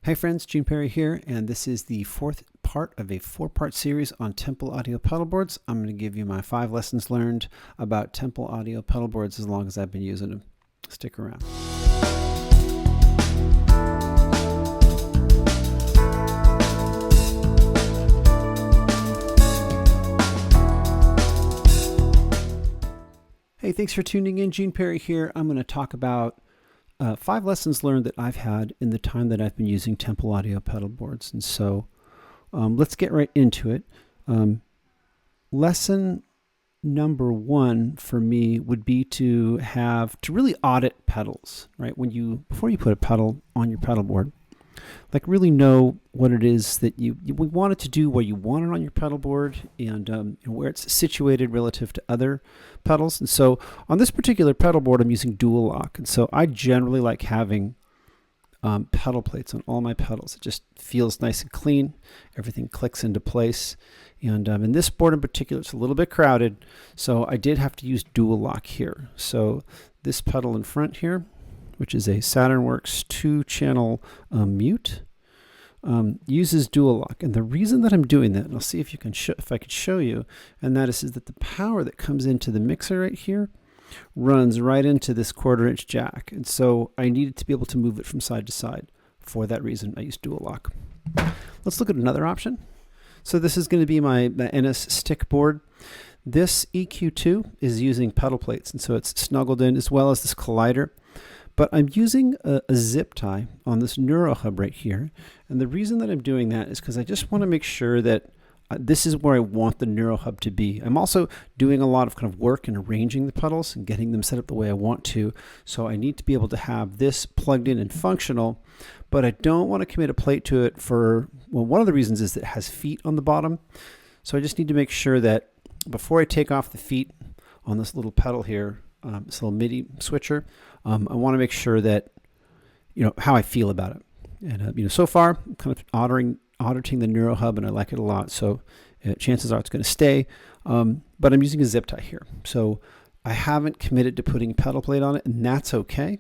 Hey friends, Gene Perry here, and this is the fourth part of a four-part series on Temple Audio pedal boards. I'm going to give you my 5 lessons learned about Temple Audio pedal boards as long as I've been using them. Stick around. Hey, thanks for tuning in. Gene Perry here. I'm going to talk about 5 lessons learned that I've had in the time that I've been using Temple Audio pedal boards. And so let's get right into it. Lesson number 1 for me would be to really audit pedals, right? Before you put a pedal on your pedal board, like really know what it is that you want it to do, where you want it on your pedal board, and where it's situated relative to other pedals. And so on this particular pedal board, I'm using dual lock. And so I generally like having pedal plates on all my pedals. It just feels nice and clean. Everything clicks into place. And in this board in particular, it's a little bit crowded. So I did have to use dual lock here. So this pedal in front here, which is a SaturnWorks 2-channel mute, uses dual lock. And the reason that I'm doing that, and I'll see if I could show you, and that is that the power that comes into the mixer right here runs right into this 1/4-inch jack. And so I needed to be able to move it from side to side. For that reason, I use dual lock. Let's look at another option. So this is going to be my NS stick board. This EQ2 is using pedal plates, and so it's snuggled in, as well as this collider. But I'm using a zip tie on this Neuro hub right here. And the reason that I'm doing that is because I just want to make sure that this is where I want the Neuro hub to be. I'm also doing a lot of kind of work in arranging the pedals and getting them set up the way I want to. So I need to be able to have this plugged in and functional, but I don't want to commit a plate to it one of the reasons is that it has feet on the bottom. So I just need to make sure that before I take off the feet on this little pedal here, this little MIDI switcher, I want to make sure that, how I feel about it. And, so far, I'm kind of auditing the Neuro hub, and I like it a lot. So chances are it's going to stay. But I'm using a zip tie here. So I haven't committed to putting a pedal plate on it, and that's okay.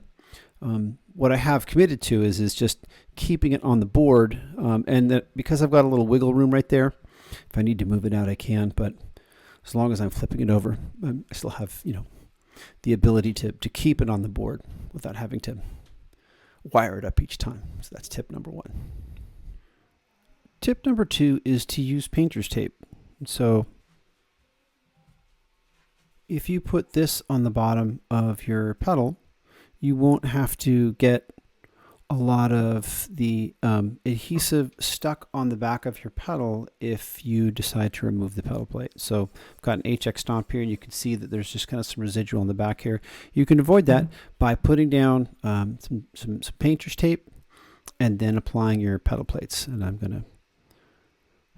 What I have committed to is just keeping it on the board. And that because I've got a little wiggle room right there, if I need to move it out, I can. But as long as I'm flipping it over, I still have, the ability to keep it on the board without having to wire it up each time. So that's tip number 1. Tip number 2 is to use painter's tape. So if you put this on the bottom of your pedal, you won't have to get a lot of the adhesive stuck on the back of your pedal if you decide to remove the pedal plate. So I've got an HX stomp here, and you can see that there's just kind of some residual on the back here. You can avoid that by putting down some painter's tape and then applying your pedal plates. And I'm going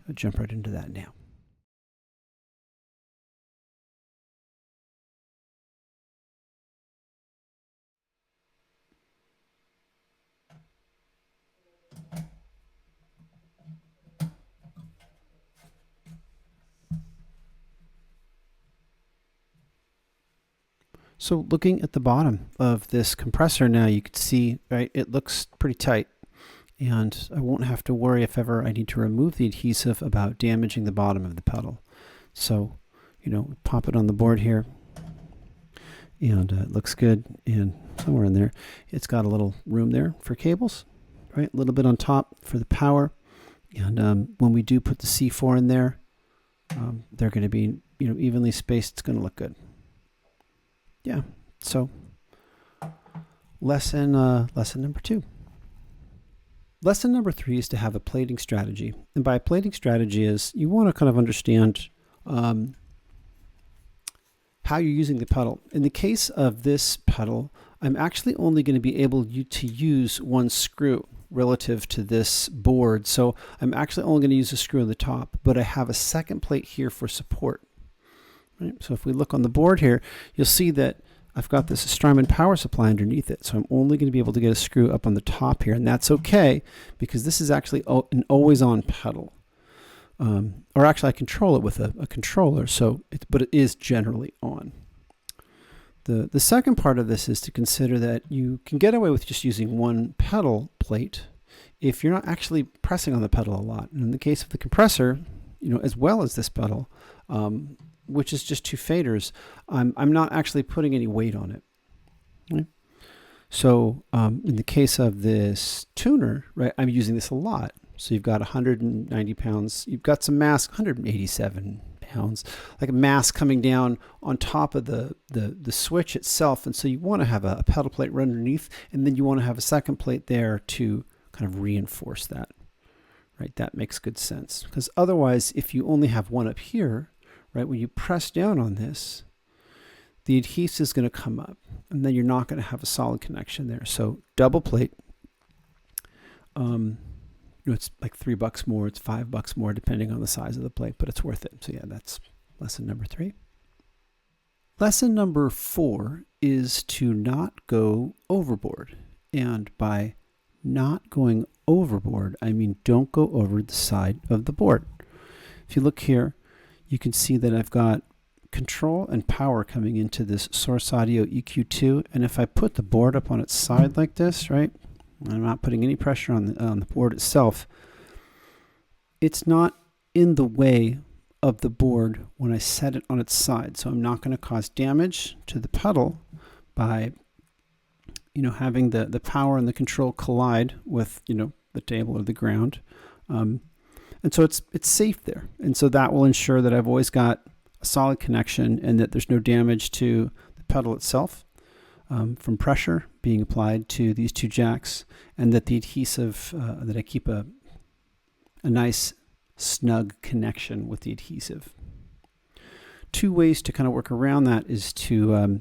to jump right into that now. So looking at the bottom of this compressor now, you can see, right, it looks pretty tight. And I won't have to worry if ever I need to remove the adhesive about damaging the bottom of the pedal. So, pop it on the board here. And it looks good. And somewhere in there, it's got a little room there for cables, right? A little bit on top for the power. And when we do put the C4 in there, they're going to be, evenly spaced. It's going to look good. Yeah, so lesson number 2. Lesson number 3 is to have a plating strategy. And by plating strategy is you want to kind of understand how you're using the pedal. In the case of this pedal, I'm actually only going to be able to use one screw relative to this board. So I'm actually only going to use a screw on the top, but I have a second plate here for support. Right? So if we look on the board here, you'll see that I've got this Strymon power supply underneath it. So I'm only going to be able to get a screw up on the top here. And that's okay, because this is actually an always-on pedal. Or actually, I control it with a controller, but it is generally on. The second part of this is to consider that you can get away with just using one pedal plate if you're not actually pressing on the pedal a lot. And in the case of the compressor, as well as this pedal, which is just 2 faders, I'm not actually putting any weight on it. Right? So in the case of this tuner, right, I'm using this a lot. So you've got 190 pounds, you've got some mass, 187 pounds, like a mass coming down on top of the switch itself. And so you want to have a pedal plate run underneath, and then you want to have a second plate there to kind of reinforce that, right? That makes good sense, because otherwise, if you only have one up here, right, when you press down on this, the adhesive is going to come up, and then you're not going to have a solid connection there. So double plate, it's like $3 more, it's $5 more, depending on the size of the plate, but it's worth it. So yeah, that's lesson number 3. Lesson number 4 is to not go overboard. And by not going overboard, I mean don't go over the side of the board. If you look here, you can see that I've got control and power coming into this Source Audio EQ2, and if I put the board up on its side like this, right, I'm not putting any pressure on the board itself, it's not in the way of the board when I set it on its side, so I'm not going to cause damage to the pedal by having the power and the control collide with the table or the ground, and so it's safe there, and so that will ensure that I've always got a solid connection and that there's no damage to the pedal itself from pressure being applied to these 2 jacks, and that the adhesive that I keep a nice snug connection with the adhesive. 2 ways to kind of work around that is to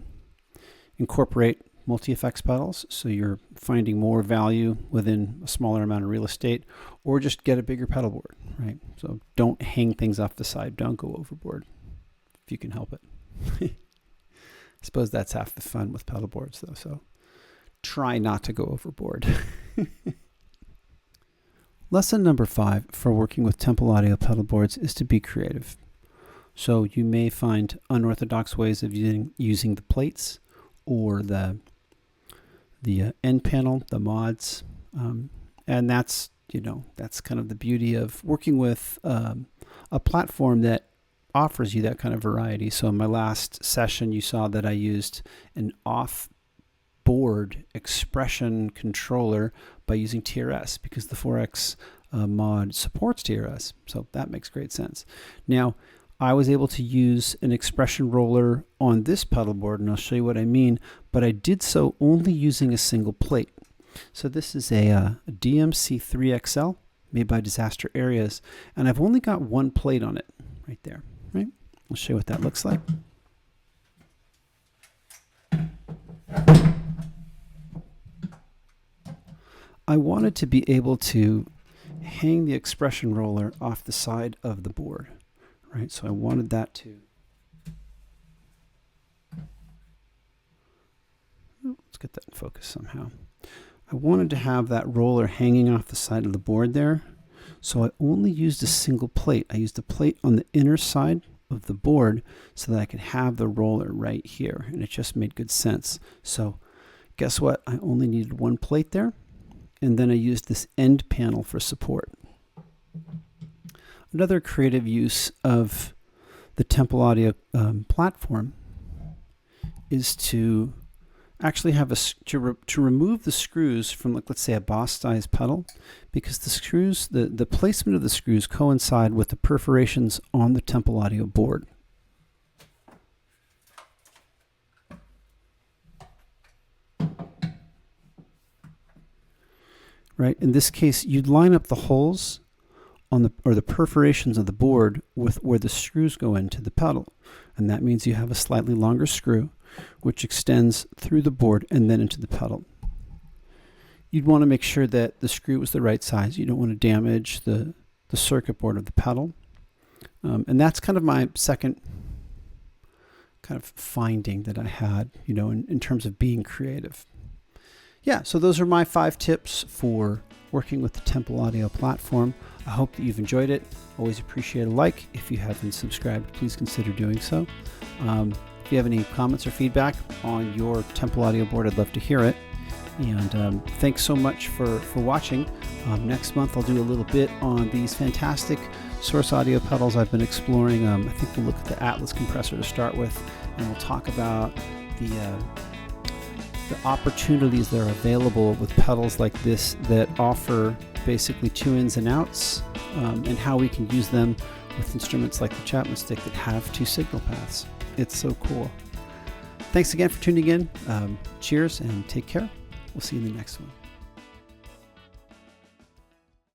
incorporate multi-effects pedals, so you're finding more value within a smaller amount of real estate, or just get a bigger pedal board, right? So don't hang things off the side, don't go overboard if you can help it. I suppose that's half the fun with pedal boards though, so try not to go overboard. Lesson number 5 for working with Temple Audio pedal boards is to be creative. So you may find unorthodox ways of using the plates or the end panel, the mods, and that's kind of the beauty of working with a platform that offers you that kind of variety. So in my last session, you saw that I used an off-board expression controller by using TRS, because the 4X mod supports TRS, so that makes great sense. Now, I was able to use an expression roller on this pedal board, and I'll show you what I mean, but I did so only using a single plate. So this is a DMC3XL made by Disaster Areas, and I've only got 1 plate on it right there, right? I'll show you what that looks like. I wanted to be able to hang the expression roller off the side of the board. Right, so I wanted that to, let's get that in focus somehow. I wanted to have that roller hanging off the side of the board there, so I only used a single plate. I used a plate on the inner side of the board so that I could have the roller right here, and it just made good sense. So guess what? I only needed 1 plate there, and then I used this end panel for support. Another creative use of the Temple Audio platform is to actually have to remove the screws from, like, let's say a Boss size pedal, because the screws, the placement of the screws coincide with the perforations on the Temple Audio board. Right? In this case, you'd line up the holes on the perforations of the board with where the screws go into the pedal, and that means you have a slightly longer screw which extends through the board and then into the pedal. You'd want to make sure that the screw is the right size. You don't want to damage the circuit board of the pedal, and that's kind of my second kind of finding that I had, in terms of being creative. Yeah, so those are my 5 tips for working with the Temple Audio platform. I hope that you've enjoyed it. Always appreciate a like. If you haven't subscribed, please consider doing so. If you have any comments or feedback on your Temple Audio board, I'd love to hear it. And thanks so much for watching. Next month I'll do a little bit on these fantastic source audio pedals I've been exploring. I think we'll look at the Atlas compressor to start with, and we'll talk about the opportunities that are available with pedals like this that offer basically 2 ins and outs, and how we can use them with instruments like the Chapman stick that have 2 signal paths. It's so cool. Thanks again for tuning in. Cheers and take care. We'll see you in the next one.